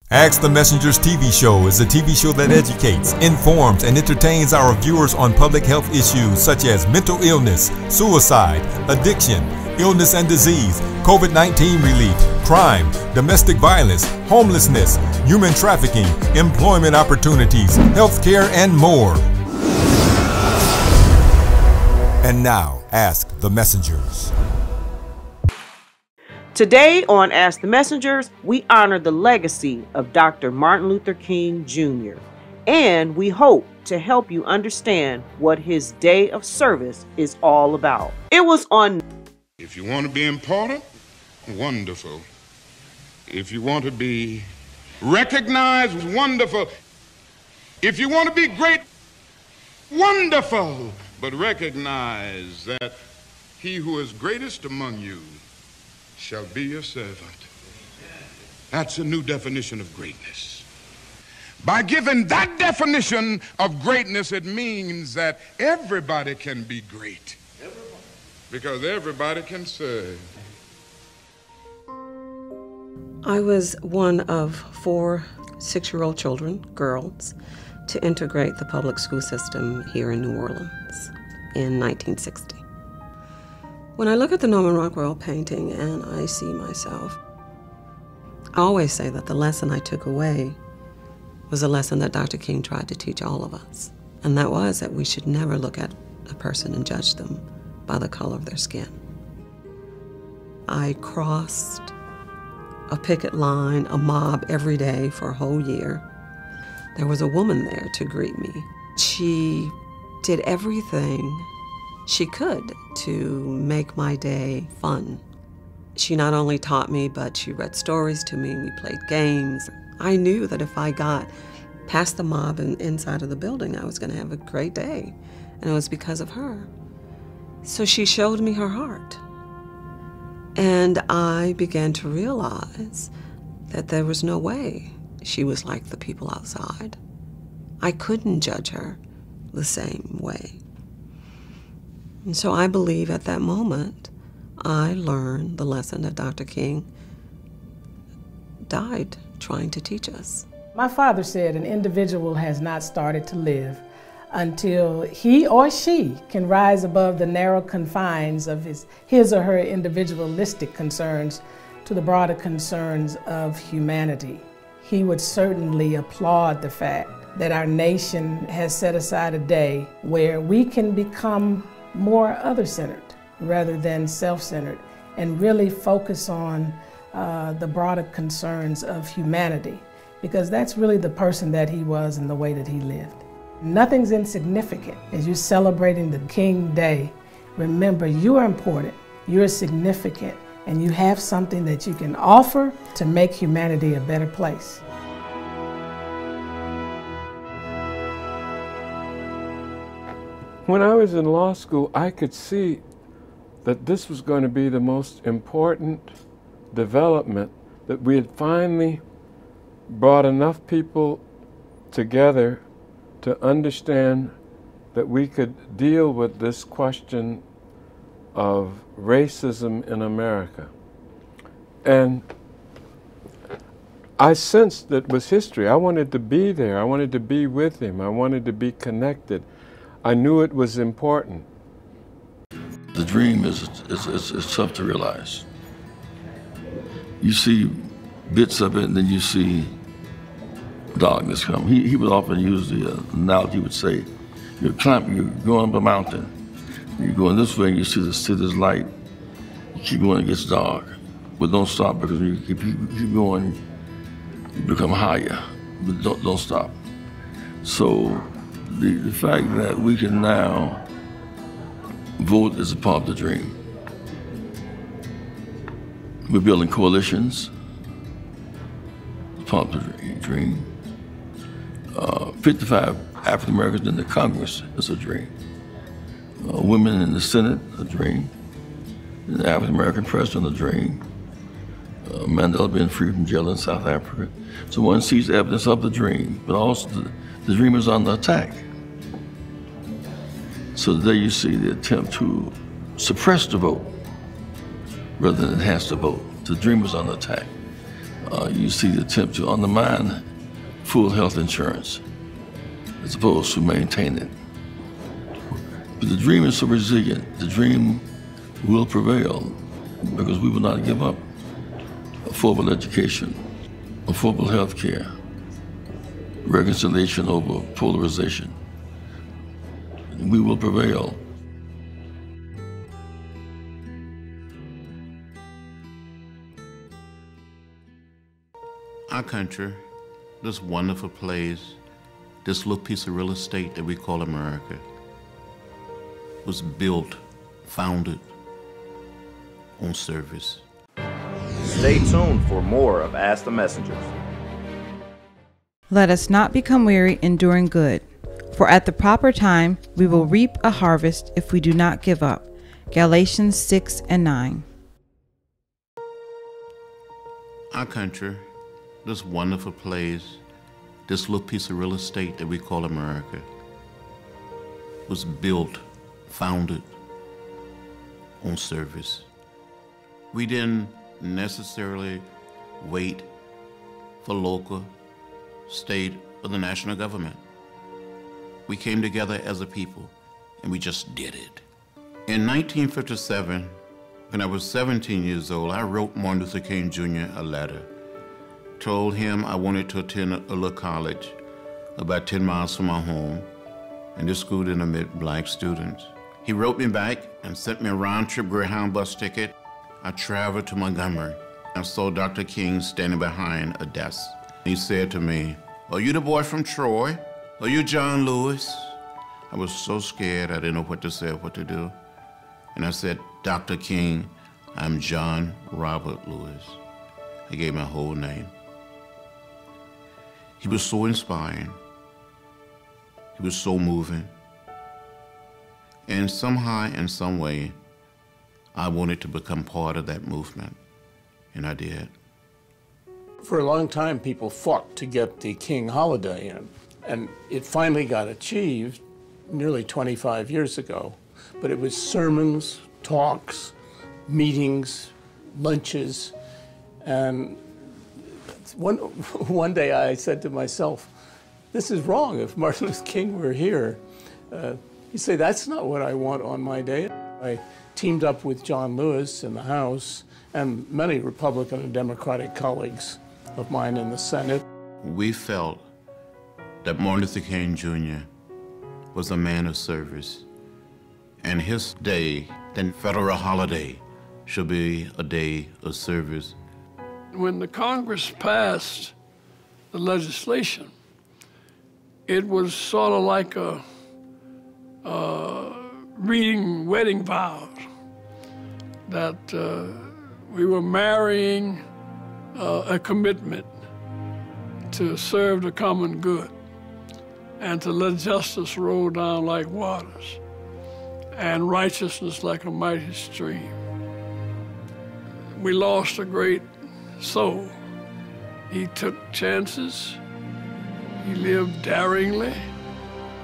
Ask the Messengers TV show is a TV show that educates, informs, and entertains our viewers on public health issues such as mental illness, suicide, addiction, illness and disease, COVID-19 relief, crime, domestic violence, homelessness, human trafficking, employment opportunities, healthcare, and more. And now, Ask the Messengers. Today on Ask the Messengers, we honor the legacy of Dr. Martin Luther King Jr., and we hope to help you understand what his day of service is all about. It was on... If you want to be important, wonderful. If you want to be recognized, wonderful. If you want to be great, wonderful. But recognize that he who is greatest among you shall be your servant. That's a new definition of greatness. By giving that definition of greatness, it means that everybody can be great. Because everybody can serve. I was one of 4 6-year-old children, girls, to integrate the public school system here in New Orleans in 1960. When I look at the Norman Rockwell painting and I see myself, I always say that the lesson I took away was a lesson that Dr. King tried to teach all of us. And that was that we should never look at a person and judge them by the color of their skin. I crossed a picket line, a mob every day for a whole year. There was a woman there to greet me. She did everything she could to make my day fun. She not only taught me, but she read stories to me. We played games. I knew that if I got past the mob and inside of the building, I was going to have a great day. And it was because of her. So she showed me her heart. And I began to realize that there was no way she was like the people outside. I couldn't judge her the same way. And so I believe at that moment, I learned the lesson that Dr. King died trying to teach us. My father said an individual has not started to live until he or she can rise above the narrow confines of his or her individualistic concerns to the broader concerns of humanity. He would certainly applaud the fact that our nation has set aside a day where we can become more other-centered rather than self-centered and really focus on the broader concerns of humanity, because that's really the person that he was and the way that he lived. Nothing's insignificant. As you're celebrating the King Day, remember you are important, you're significant, and you have something that you can offer to make humanity a better place. When I was in law school, I could see that this was going to be the most important development, that we had finally brought enough people together to understand that we could deal with this question of racism in America. And I sensed that it was history. I wanted to be there. I wanted to be with him. I wanted to be connected. I knew it was important. The dream is tough to realize. You see bits of it, and then you see darkness come. He would often use the analogy. He would say, you're going up a mountain. You're going this way, and you see this light. You keep going, it gets dark. But don't stop, because when you keep going, you become higher. But don't stop. So the fact that we can now vote is a part of the dream. We're building coalitions. It's part of the dream. 55 African Americans in the Congress is a dream. Women in the Senate, a dream. The African American president, a dream. Mandela being free from jail in South Africa. So one sees evidence of the dream, but also the dream is under attack. So there you see the attempt to suppress the vote rather than enhance the vote. The dream is under attack. you see the attempt to undermine full health insurance as opposed to maintain it. But the dream is so resilient. The dream will prevail because we will not give up affordable education, affordable health care, reconciliation over polarization. We will prevail. Our country, this wonderful place, this little piece of real estate that we call America, was built, founded on service. Stay tuned for more of Ask the Messengers. Let us not become weary in doing good, for at the proper time we will reap a harvest if we do not give up. Galatians 6:9. Our country, this wonderful place, this little piece of real estate that we call America, was built, founded on service. We didn't necessarily wait for local, state, or the national government. We came together as a people, and we just did it. In 1957, when I was 17 years old, I wrote Martin Luther King Jr. a letter. Told him I wanted to attend a little college about 10 miles from my home, and this school didn't admit black students. He wrote me back and sent me a round-trip Greyhound bus ticket. I traveled to Montgomery. I saw Dr. King standing behind a desk. He said to me, "Are you the boy from Troy? Are you John Lewis?" I was so scared I didn't know what to say or what to do. And I said, "Dr. King, I'm John Robert Lewis." I gave my whole name. He was so inspiring. He was so moving. And somehow, in some way, I wanted to become part of that movement, and I did. For a long time, people fought to get the King holiday in, and it finally got achieved nearly 25 years ago. But it was sermons, talks, meetings, lunches, and one day I said to myself, this is wrong. If Martin Luther King were here, he'd say, that's not what I want on my day. I teamed up with John Lewis in the House and many Republican and Democratic colleagues of mine in the Senate. We felt that Martin Luther King Jr. was a man of service, and his day, the federal holiday, should be a day of service. When the Congress passed the legislation, it was sort of like reading wedding vows, that we were marrying a commitment to serve the common good and to let justice roll down like waters and righteousness like a mighty stream. We lost a great soul. He took chances. He lived daringly.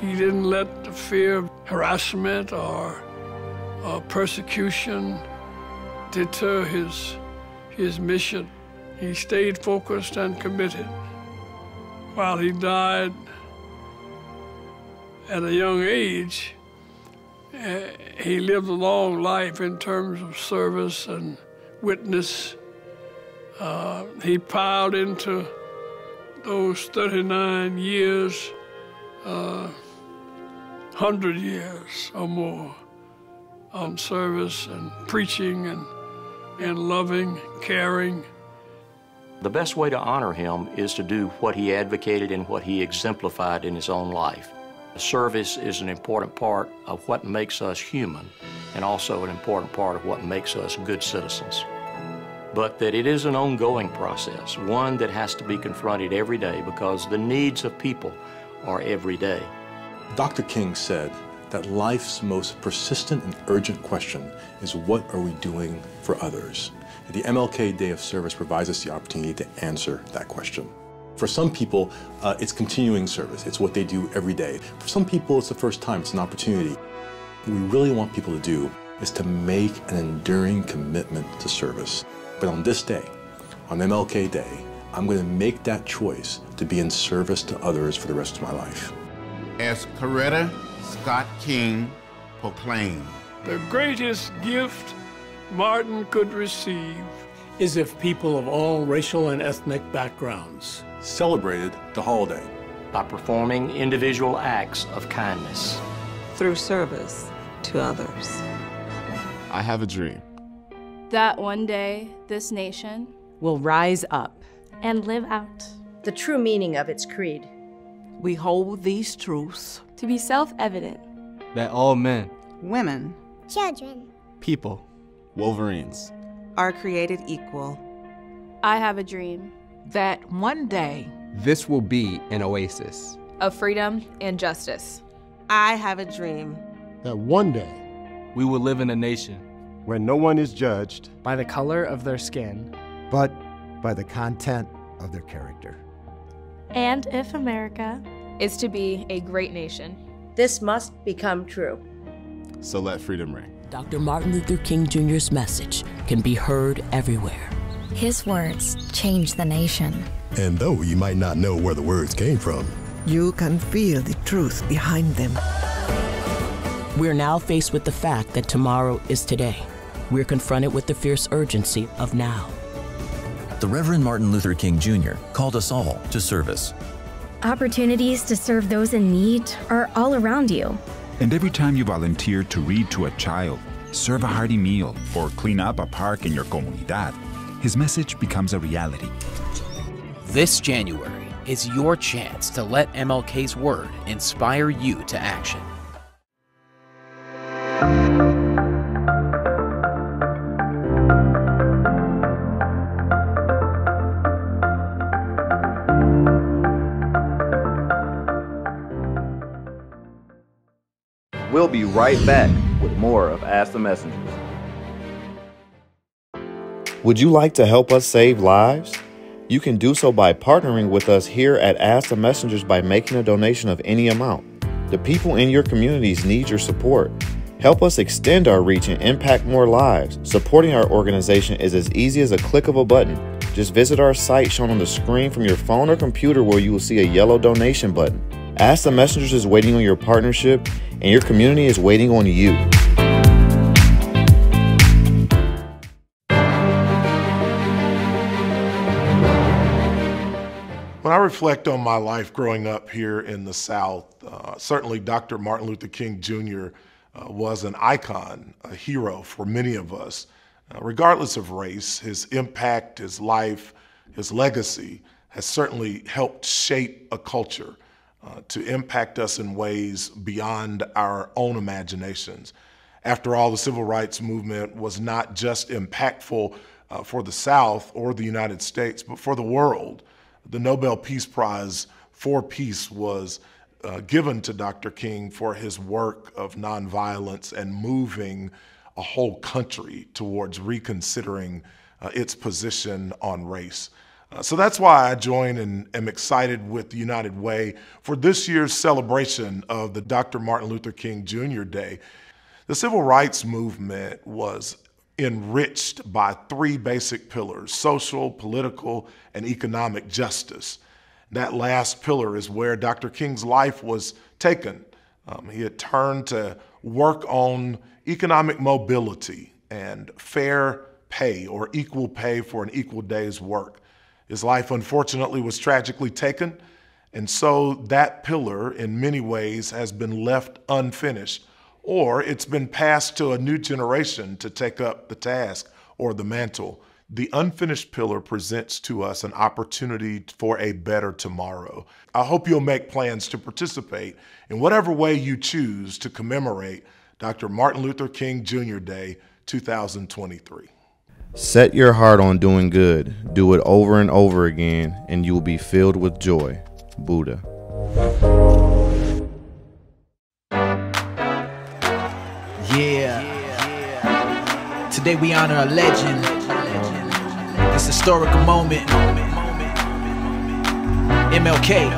He didn't let the fear of harassment or persecution deter his mission. He stayed focused and committed. While he died at a young age, he lived a long life in terms of service and witness. He piled into those 39 years, 100 years or more on service and preaching and loving, caring. The best way to honor him is to do what he advocated and what he exemplified in his own life. Service is an important part of what makes us human and also an important part of what makes us good citizens. But that it is an ongoing process, one that has to be confronted every day because the needs of people are every day. Dr. King said that life's most persistent and urgent question is, what are we doing for others? And the MLK Day of Service provides us the opportunity to answer that question. For some people, it's continuing service. It's what they do every day. For some people, it's the first time. It's an opportunity. What we really want people to do is to make an enduring commitment to service. But on this day, on MLK Day, I'm going to make that choice to be in service to others for the rest of my life. As Coretta Scott King proclaimed, the greatest gift Martin could receive is if people of all racial and ethnic backgrounds celebrated the holiday by performing individual acts of kindness through service to others. I have a dream that one day this nation will rise up and live out the true meaning of its creed. We hold these truths to be self-evident that all men, women, children, people, Wolverines, are created equal. I have a dream that one day this will be an oasis of freedom and justice. I have a dream that one day we will live in a nation where no one is judged by the color of their skin, but by the content of their character. And if America is to be a great nation, this must become true. So let freedom ring. Dr. Martin Luther King Jr.'s message can be heard everywhere. His words change the nation. And though you might not know where the words came from, you can feel the truth behind them. We're now faced with the fact that tomorrow is today. We're confronted with the fierce urgency of now. The Reverend Martin Luther King Jr. called us all to service. Opportunities to serve those in need are all around you. And every time you volunteer to read to a child, serve a hearty meal, or clean up a park in your comunidad, his message becomes a reality. This January is your chance to let MLK's word inspire you to action. We'll be right back with more of Ask the Messengers. Would you like to help us save lives? You can do so by partnering with us here at Ask the Messengers by making a donation of any amount. The people in your communities need your support. Help us extend our reach and impact more lives. Supporting our organization is as easy as a click of a button. Just visit our site shown on the screen from your phone or computer where you will see a yellow donation button. Ask the Messengers is waiting on your partnership, and your community is waiting on you. When I reflect on my life growing up here in the South, certainly Dr. Martin Luther King Jr. Was an icon, a hero for many of us. Regardless of race, his impact, his life, his legacy has certainly helped shape a culture to impact us in ways beyond our own imaginations. After all, the Civil Rights Movement was not just impactful for the South or the United States, but for the world. The Nobel Peace Prize for Peace was given to Dr. King for his work of nonviolence and moving a whole country towards reconsidering its position on race. So that's why I join and am excited with the United Way for this year's celebration of the Dr. Martin Luther King Jr. Day. The Civil Rights Movement was enriched by three basic pillars: social, political, and economic justice. That last pillar is where Dr. King's life was taken. He had turned to work on economic mobility and fair pay, or equal pay for an equal day's work. His life, unfortunately, was tragically taken, and so that pillar, in many ways, has been left unfinished, or it's been passed to a new generation to take up the task or the mantle. The unfinished pillar presents to us an opportunity for a better tomorrow. I hope you'll make plans to participate in whatever way you choose to commemorate Dr. Martin Luther King Jr. Day 2023. Set your heart on doing good. Do it over and over again, and you will be filled with joy. Buddha. Yeah. Today we honor a legend. This historical moment. MLK.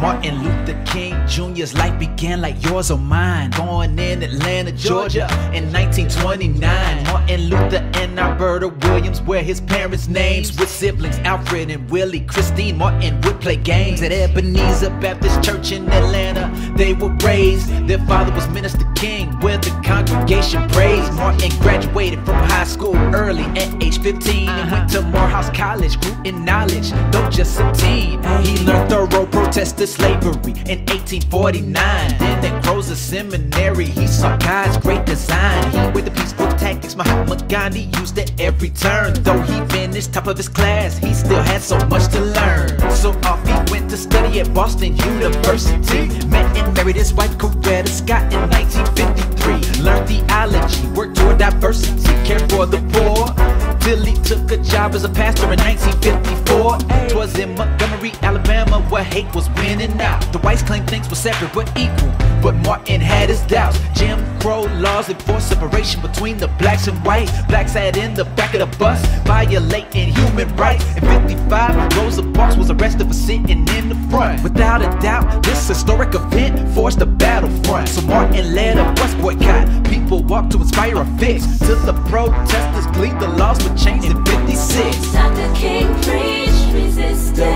Martin Luther King Jr.'s life began like yours or mine. Born in Atlanta, Georgia in 1929. Martin Luther and Alberta Williams wear his parents' names. With siblings Alfred and Willie, Christine Martin would play games at Ebenezer Baptist Church in Atlanta. They were raised. Their father was Minister King, where the congregation praised. Martin graduated from high school early at age 15 and went to Morehouse College, grew in knowledge, though just a teen. He learned thorough protest to slavery in 1849. Then at Crozer Seminary, he saw God's great design. He with the peaceful tactics Mahatma Gandhi used at every turn. Though he finished top of his class, he still had so much to learn. So off he went to study at Boston University. Met and married his wife Coretta Scott in 1953. Learned theology, worked toward diversity, cared for the poor, till he took a job as a pastor in 1954. 'Twas in Montgomery, Alabama, where hate was winning out. The whites claimed things were separate but equal, but Martin had his doubts. Jim Crow laws enforced separation between the blacks and whites. Blacks sat in the back of the bus, violating human rights. In 55, Rosa Parks was arrested for sitting in the front. Without a doubt, this historic event forced a battlefront. So Martin led a bus boycott. People walked to inspire a fix. To the protesters gleed, the laws were changed in 56. Dr. King preached resistance.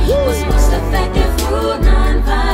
Was most effective through nonviolence.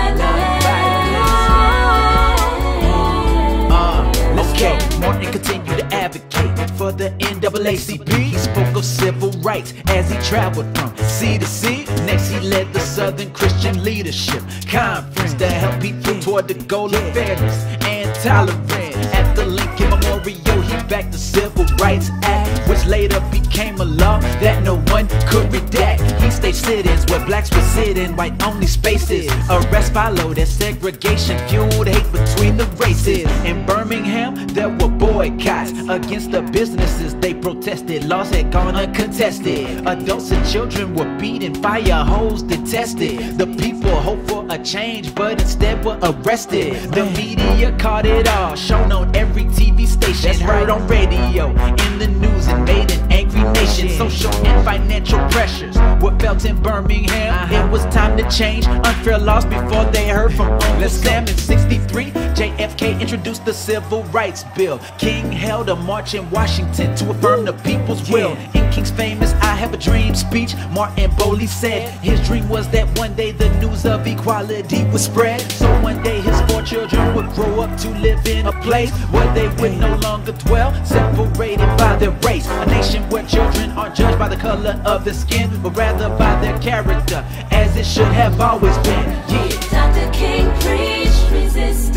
Okay, Martin continued to advocate for the NAACP. He spoke of civil rights as he traveled from sea to sea. Next he led the Southern Christian Leadership Conference to help people toward the goal of fairness and tolerance. At the Lincoln Memorial, he backed the Civil Rights Act, which later became a law that no one could redact. He staged sit-ins where blacks would sit in white-only spaces. Arrests followed as segregation fueled hate between the races. In Birmingham, there were boycotts against the businesses they protested. Laws had gone uncontested. Adults and children were beaten, fire hose detested. The people hoped for a change, but instead were arrested. The media caught it all, shown on every TV station, heard on radio, in the news, and made an angry nation. Social and financial pressures were felt in Birmingham. It was time to change unfair laws before they heard from Uncle Sam. In 63, JFK introduced the Civil Rights Bill. King held a march in Washington to affirm the people's will. In King's famous I Have a Dream speech, Martin boldly said his dream was that one day the news of equality would spread. So one day his 4 children would grow up to live in a place where they would no longer dwell separated by their race. A nation where children aren't judged by the color of their skin, but rather by their character, as it should have always been. Yeah. Dr. King preached resistance.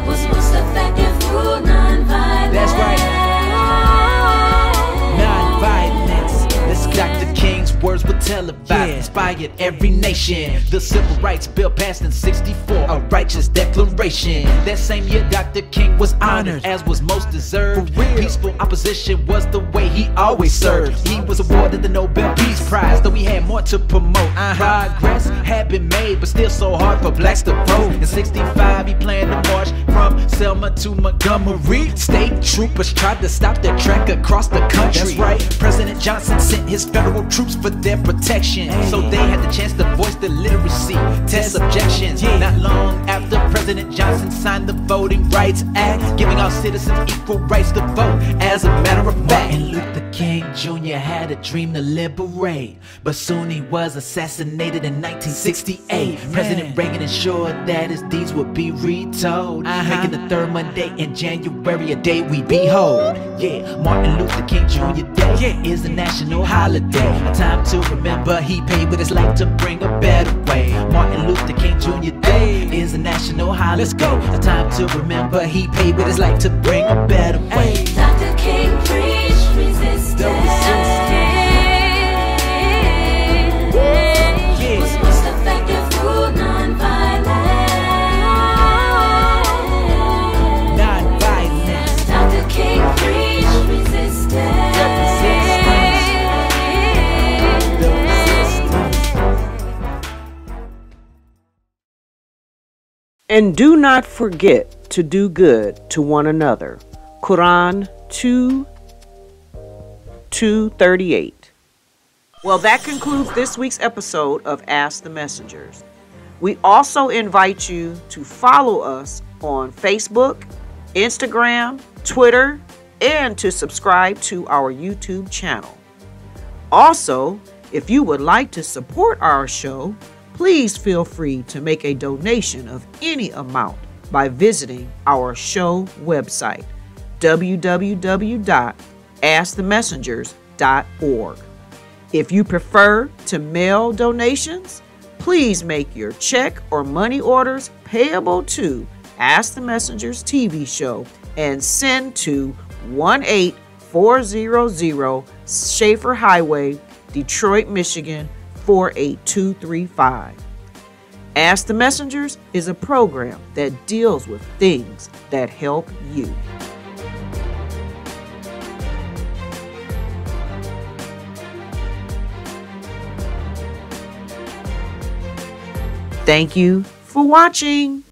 Was most effective through nonviolence. That's right. Nonviolence. This Dr. King's words were televised, inspired every nation. The Civil Rights Bill passed in 64, a righteous declaration. That same year Dr. King was honored, as was most deserved. Peaceful opposition was the way he always served. He was awarded the Nobel Peace Prize, though he had more to promote. Progress had been made, but still so hard for blacks to vote. In 65 he planned to march from Selma to Montgomery. State troopers tried to stop their trek across the country. That's right. President Johnson sent his federal troops for their protection, so they had the chance to voice their literacy, test objections. Not long after President Johnson signed the Voting Rights Act, giving all citizens equal rights to vote. As a matter of fact, Martin Luther King Jr. had a dream to liberate, but soon he was assassinated in 1968. President Reagan ensured that his deeds would be retold, making the 3rd Monday in January a day we behold. Yeah, Martin Luther King Jr. Day is a national holiday, a time to remember he paid with his life to bring a better way. Martin Luther King Jr. Day is a national holiday. Let's go. A time to remember he paid with his life to bring a better way. Dr. King preached resistance. Was most effective through nonviolence. Nonviolence. Dr. King preached resistance. And do not forget to do good to one another. Quran 2 238. Well, that concludes this week's episode of Ask the Messengers. We also invite you to follow us on Facebook, Instagram, Twitter, and to subscribe to our YouTube channel. Also, if you would like to support our show, please feel free to make a donation of any amount by visiting our show website, www.askthemessengers.org. If you prefer to mail donations, please make your check or money orders payable to Ask the Messengers TV show and send to 18400 Schaefer Highway, Detroit, Michigan 48235. Ask the Messengers is a program that deals with things that help you. Thank you for watching.